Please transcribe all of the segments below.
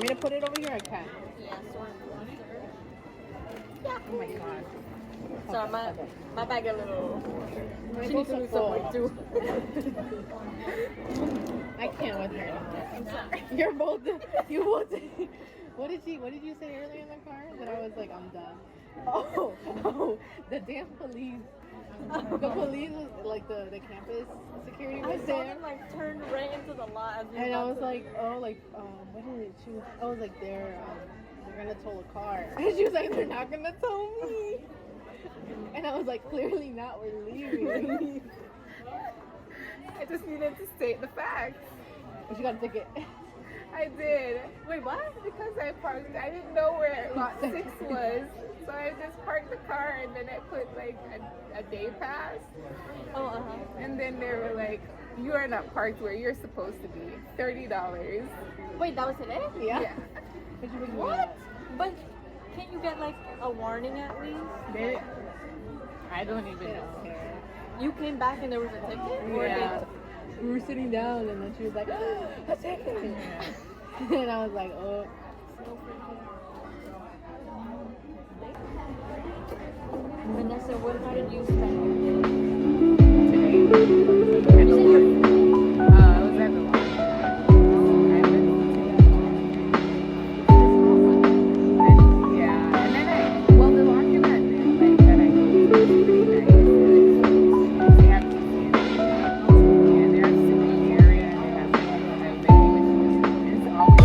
me to put it over here? I can. Yeah, sort of. Oh my god. Sorry, my bag a little. My She needs to both lose are some full. weight too. I can't with her. I'm sorry. You're both. You both. What did you say earlier in the car? That I was like, I'm done. Oh, the damn police. The police was like the campus security was I saw there. them like turn right into the lot as we And I got was to- like, what did it? I was like, they're gonna tow a car. And she was like, they're not gonna tow me. And I was like, clearly not. We're leaving. I just needed to state the facts. But you got a ticket. I did. Wait, what? Because I parked. I didn't know where lot 6 was. So I just parked the car and then I put like a day pass. Oh, uh-huh. And then they were like, you are not parked where you're supposed to be. $30. Wait, that was today? Yeah. What? But can't you get like a warning at least? I don't even They know. don't care. You came back and there was a ticket? Or Yeah. We were sitting down and then she was like, a ticket. And I was like, oh. Vanessa, how did you spend Today. your day? You said your I was at the yeah, and then the laundromat like that I go to is pretty nice. They have kitchen, and they have sitting area, and they have like a vending machine. It's always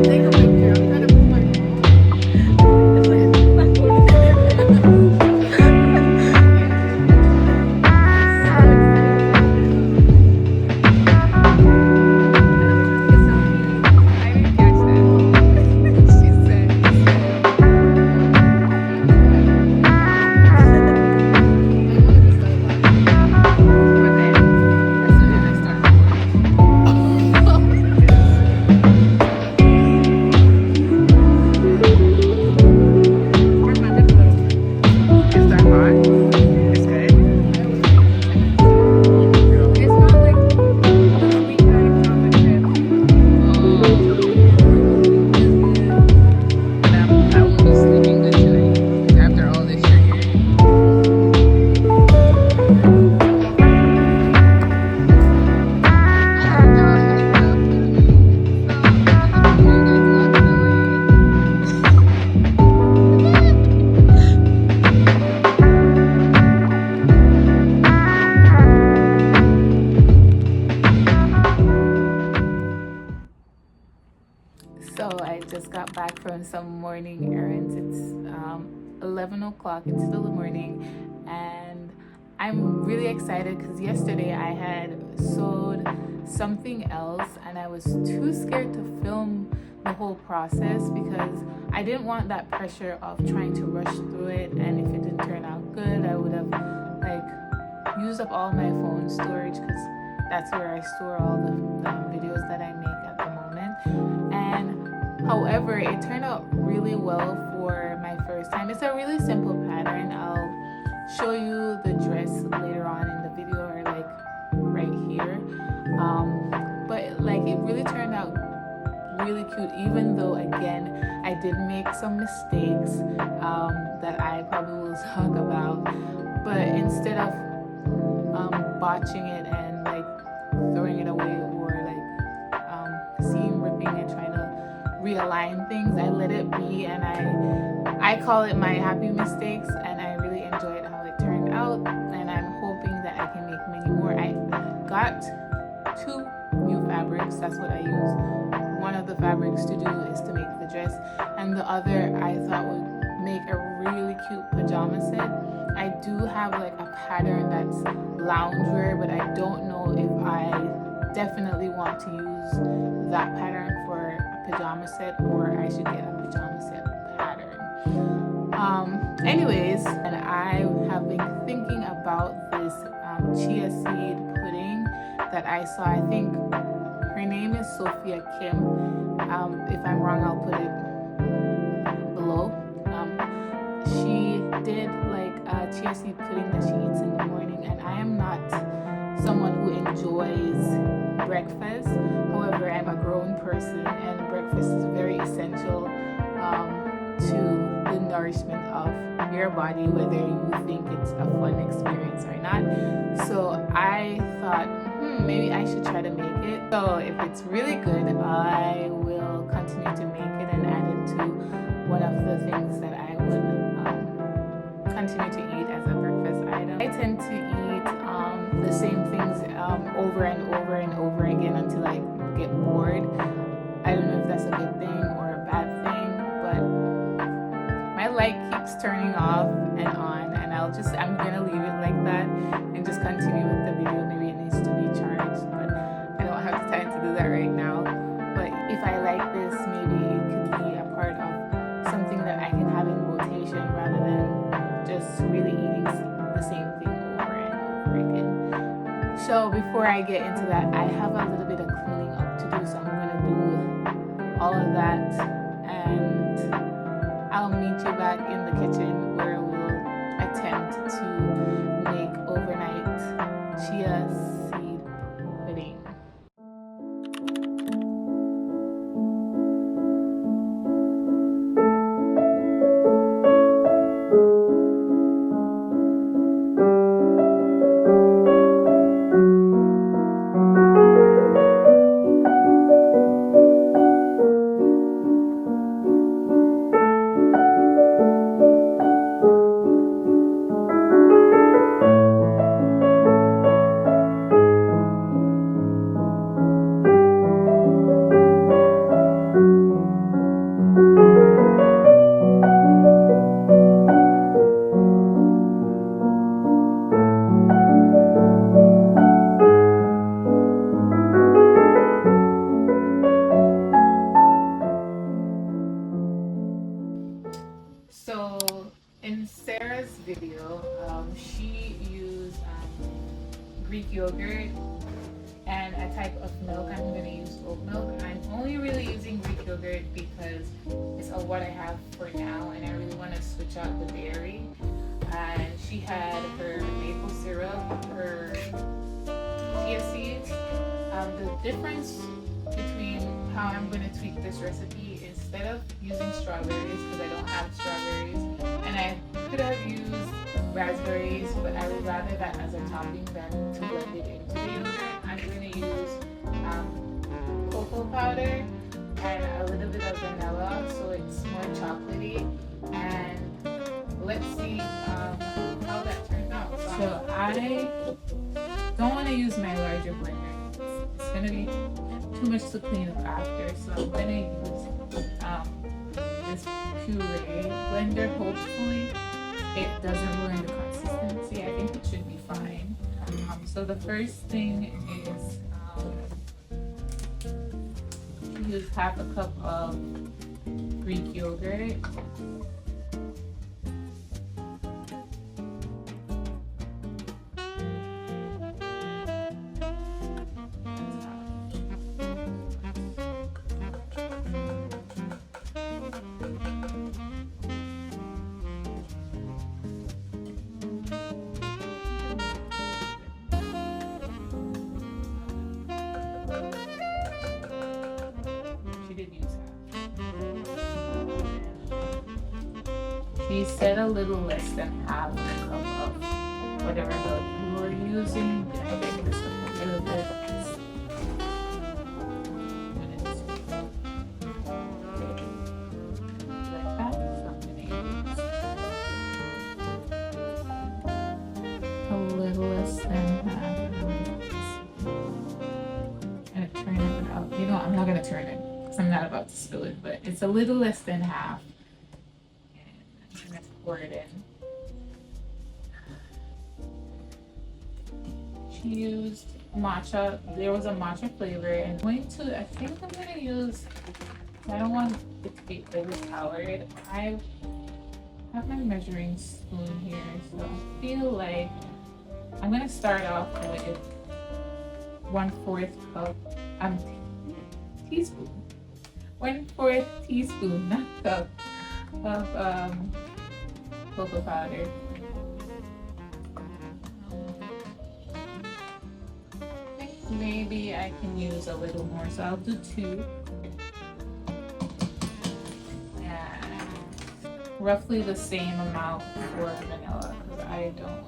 Take a picture. I'm trying to move my I didn't catch that. She but then as soon as I start recording, Where's my lip a little bit? is that hot? It's good. It's not like the sweet kind of chocolate chip. But I will be sleeping good tonight after all this sugar. So I just got back from some morning errands. It's 11 o'clock. It's still the morning, and I'm really excited because yesterday I had sewed something else, and I was too scared to film the whole process because I didn't want that pressure of trying to rush through it. And if it didn't turn out good, I would have like used up all my phone storage because that's where I store all the videos that I make at the moment. And however, it turned out really well for my first time. It's a really simple pattern. I'll show you the dress later on in the video, or like right here. But like it really turned out really cute, even though again I did make some mistakes that I probably will talk about. But instead of botching it and like throwing it away, or like seam ripping and trying to realign things, I let it be, and I call it my happy mistakes, and I really enjoyed how it turned out, and I'm hoping that I can make many more. I got 2 new fabrics. That's what I use. One of the fabrics to do is to make the dress, and the other I thought would make a really cute pajama set. I do have like a pattern that's loungewear, but I don't know if I definitely want to use that pattern for a pajama set, or I should get a pajama set pattern. Anyways, and I have been thinking about this chia seed pudding that I saw. I think her name is Sophia Kim. If I'm wrong, I'll put it below. She did like a chia seed pudding that she eats in the morning, and I am not someone who enjoys breakfast. However, I'm a grown person, and breakfast is very essential to the nourishment of your body, whether you think it's a fun experience or not. So I thought, maybe I should try to make it. So if it's really good, I will continue to make it and add it to one of the things that I would continue to eat as a breakfast item. I tend to eat the same things over and over and over again until I get bored. I don't know if that's a good thing or a bad thing, but my light keeps turning off and on, and I'm gonna leave it like that and just continue with the video. Maybe it needs to be charged, but I don't have the time to do that right now. But if I like this, maybe it could be a part of something that I can have in rotation rather than just really eating the same thing over and over again. So before I get into that, I have a little bit of cleaning up to do, so I'm gonna do all of that, and I'll meet you back in the kitchen where we'll attempt to make overnight chia seed pudding. So in Sarah's video, she used Greek yogurt and a type of milk. I'm going to use oat milk. I'm only really using Greek yogurt because it's what I have for now, and I really want to switch out the dairy. And she had her maple syrup, her chia seeds. The difference between how I'm going to tweak this recipe, instead of using strawberries, because I don't have strawberries, and I could have used raspberries, but I would rather that as a topping than to blend it into the yogurt. I'm going to use cocoa powder and a little bit of vanilla, so it's more chocolatey, and let's see how that turns out. So I don't want to use my larger blender. It's going to be too much to clean up after, so I'm going to use this puree blender. Hopefully it doesn't ruin the consistency. I think it should be fine. So the first thing is use half a cup of Greek yogurt. She said a little less than half a cup of whatever milk you were using. I make this up a little bit. Like that. So I'm going to use a little less than half. And turn it out. You know, I'm not going to turn it because I'm not about to spill it, but it's a little less than half. Pour it in. She used matcha. There was a matcha flavor, and I think I'm going to use, I don't want it to be overpowered. I have my measuring spoon here, so I feel like I'm going to start off with 1/4 cup, teaspoon, 1/4 teaspoon, not cup, of cocoa powder. I think maybe I can use a little more, so I'll do 2. And roughly the same amount for vanilla, because I don't,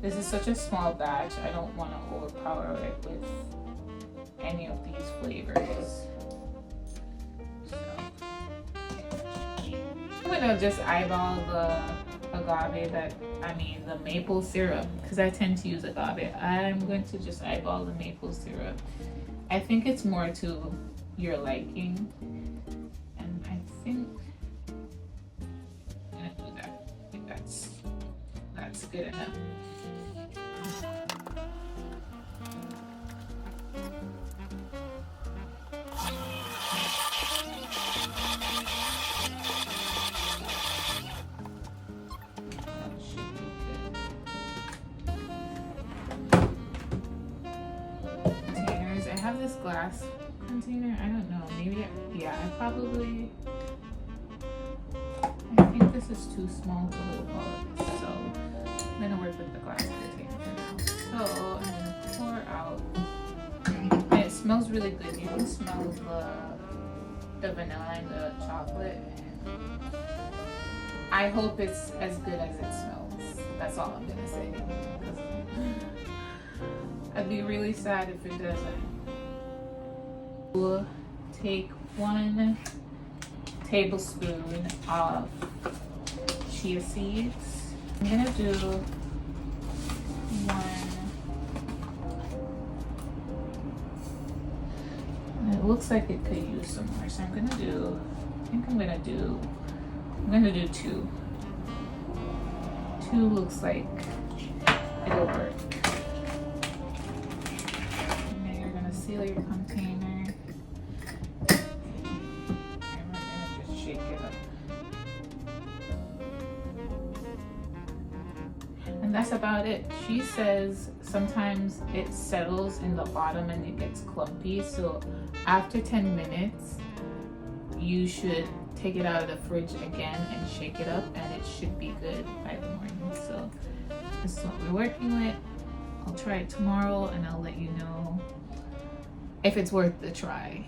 this is such a small batch, I don't want to overpower it with any of these flavors. So I'm gonna just eyeball the the maple syrup, because I tend to use agave. I'm going to just eyeball the maple syrup. I think it's more to your liking, and I think I'm gonna do that. I think that's good enough. I have this glass container. I don't know. Maybe, yeah, I think this is too small to hold all of this. So I'm gonna work with the glass container for now. So I'm gonna pour out. And it smells really good. You can smell the vanilla and the chocolate. I hope it's as good as it smells. That's all I'm gonna say. I'd be really sad if it doesn't. We'll take 1 tablespoon of chia seeds. I'm gonna do 1. It looks like it could use some more, so I'm gonna do 2. 2 looks like it'll work. And then you're gonna seal your container. And we're gonna just shake it up. And that's about it. She says sometimes it settles in the bottom and it gets clumpy. So after 10 minutes, you should take it out of the fridge again and shake it up, and it should be good by the morning. So this is what we're working with. I'll try it tomorrow and I'll let you know if it's worth the try.